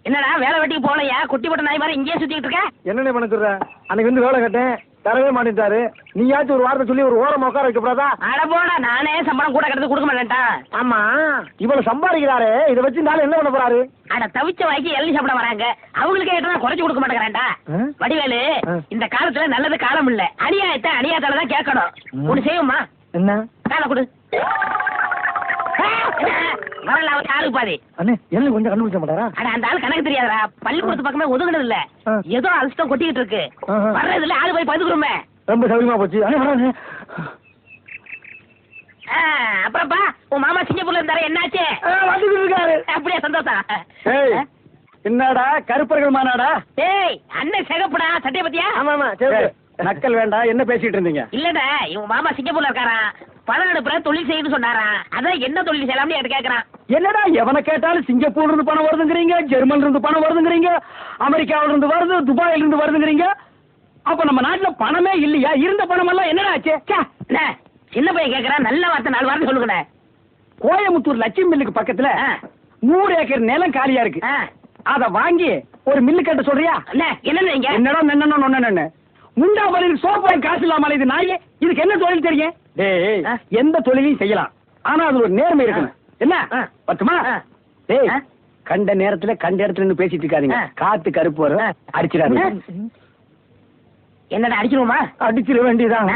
என்னடா வேலை வெட்டிக்கு போலையா? குட்டி போட்ட நாய் மாதிரி இங்கேயே சுத்திட்டு இருக்க? என்னென்ன பண்ண சொல்ற? அன்னைக்கு வந்து வேலை கட்டேன், தரவே மாட்டேன்ட்டாரு. நீயாச்சும் ஒரு வார்த்தை சொல்லி ஒரு ஓரம் உட்கார வைக்கப்படாதா? அட போடா, நானே சம்பளம் கூட கிடந்து கொடுக்க மாட்டேன்டா. ஆமா, இவ்வளவு சம்பாதிக்கிறாரு, இதை வச்சு இந்த ஆளு என்ன பண்ண போறாரு? அட தவிச்ச வாய்க்கு எழுதி சாப்பிட வராங்க, அவங்களுக்கே ஏற்றா குறைச்சு கொடுக்க மாட்டேங்கிறான்டா. வடிவேலு, இந்த காலத்துல நல்லது காலம் இல்ல, அநியாயத்தை அநியாயத்தாலதான் கேட்கணும். ஒண்ணு செய்யுமா? என்ன? காலை கொடு. வரல, அவர் ஆளுக்கு பாதி. அண்ணே, என்ன கொஞ்சம் கண்டுபிடிச்ச மாட்டாரா? அட அந்த ஆள் கணக்கு தெரியாதா? பள்ளிக்கூடத்து பக்கமே ஒதுங்கினது இல்ல, ஏதோ அலசம் கொட்டிக்கிட்டு இருக்கு. வர்றதுல ஆளு போய் பதுக்குறோமே. ரொம்ப சௌரியமா போச்சு. அப்புறம்ப்பா, உன் மாமா சிங்கப்பூர்ல இருந்தாரு, என்னாச்சு? வந்துட்டு இருக்காரு. அப்படியே சந்தோஷம். என்னடா கருப்பர்கள் மாநாடா? ஏய், அண்ணன் சிகப்புடா, சட்டைய பத்தியா? ஆமா, சரி. நக்கல் வேண்டாம், என்ன பேசிட்டு இருந்தீங்க? இல்லடா, இவன் மாமா சிங்கப்பூர்ல இருக்காராம், பணம் அனுப்புற தொழில் செய்யுன்னு சொன்னாராம். அதான் என்ன தொழில் செய்யலாம்னு என்கிட்ட கேக்குறான். என்னடா எவனை கேட்டாலும் சிங்கப்பூர்ல இருந்து பணம் வருதுங்கிறீங்க, ஜெர்மன்ல இருந்து பணம் வருதுங்கிறீங்க, அமெரிக்காவில இருந்து வருது, துபாயில இருந்து வருதுங்கிறீங்க. அப்ப நம்ம நாட்டுல பணமே இல்லையா? இருந்த பணம் எல்லாம் என்னடா ஆச்சு? சின்ன பையன் கேக்குறான், நல்ல வார்த்தை 4 வார்த்தை சொல்லுங்க. கோயம்புத்தூர் லட்சுமி மில்லுக்கு பக்கத்துல 100 ஏக்கர் நிலம் காலியா இருக்கு. அத வாங்கி ஒரு மில்லு கட்ட சொல்றியா? என்னடா என்னன்னு முண்டாபலில் சோப்பாய் காசு இல்லாம இது நாயே, இதுக்கு என்ன தொழில் தெரியும்? டேய், எந்த தொழிலையும் செய்யலாம், ஆனா அது ஒரு நேர்மை இருக்கணும். என்ன பத்துமா? டேய், கண்ட நேரத்துல கண்ட இடத்துல நின்னு பேசிட்டு இருக்காதீங்க. காத்து கருப்பு வரும், அடிச்சிடாரு. என்னடா அடிச்சிருவோமா? அடிச்சிட வேண்டியதான்.